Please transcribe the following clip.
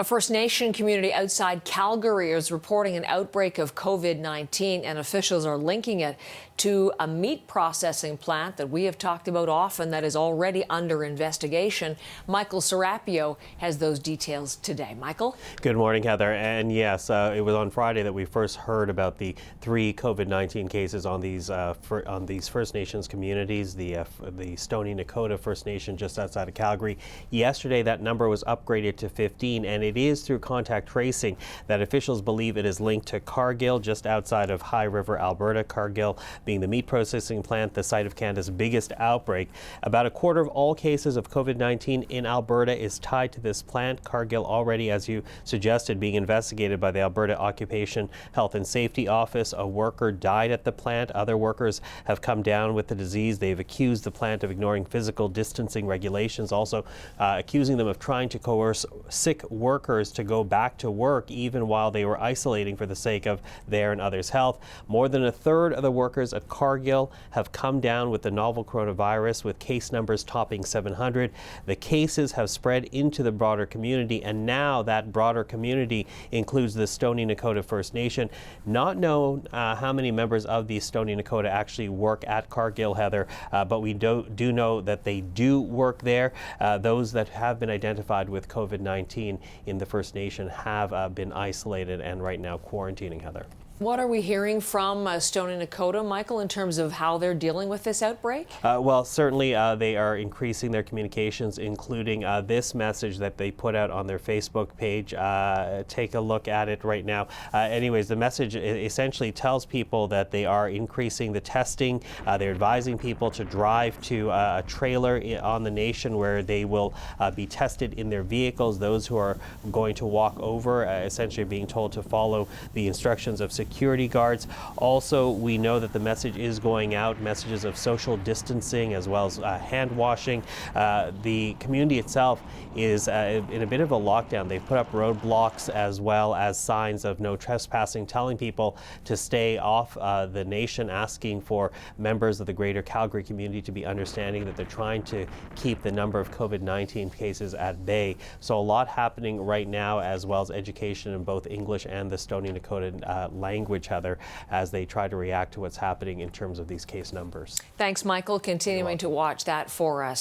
A First Nation community outside Calgary is reporting an outbreak of COVID-19, and officials are linking it to a meat processing plant that we have talked about often that is already under investigation. Michael Serapio has those details today. Michael? Good morning, Heather. And yes, it was on Friday that we first heard about the 3 COVID-19 cases on these First Nations communities, the Stoney Nakoda First Nation just outside of Calgary. Yesterday, that number was upgraded to 15, and it is through contact tracing that officials believe it is linked to Cargill, just outside of High River, Alberta. Cargill being the meat processing plant, the site of Canada's biggest outbreak. About a quarter of all cases of COVID-19 in Alberta is tied to this plant. Cargill already, as you suggested, being investigated by the Alberta Occupation Health and Safety Office. A worker died at the plant. Other workers have come down with the disease. They've accused the plant of ignoring physical distancing regulations, also accusing them of trying to coerce sick workers to go back to work even while they were isolating for the sake of their and others' health. More than a third of the workers at Cargill have come down with the novel coronavirus, with case numbers topping 700. The cases have spread into the broader community, and now that broader community includes the Stoney Nakoda First Nation. Not known how many members of the Stoney Nakoda actually work at Cargill, Heather, but we do know that they do work there. Those that have been identified with COVID-19 in the First Nation have been isolated and right now quarantining, Heather. What are we hearing from Stoney Nakoda, Michael, in terms of how they're dealing with this outbreak? Well, certainly they are increasing their communications, including this message that they put out on their Facebook page. Take a look at it right now. Anyways, the message essentially tells people that they are increasing the testing. They're advising people to drive to a trailer on the nation where they will be tested in their vehicles. Those who are going to walk over essentially are being told to follow the instructions of security guards. Also, we know that the message is going out, messages of social distancing as well as hand washing. The community itself is in a bit of a lockdown. They've put up roadblocks as well as signs of no trespassing, telling people to stay off the nation, asking for members of the greater Calgary community to be understanding that they're trying to keep the number of COVID-19 cases at bay. So a lot happening right now, as well as education in both English and the Stoney Nakoda language, Heather, as they try to react to what's happening in terms of these case numbers. Thanks, Michael. Continuing to watch that for us.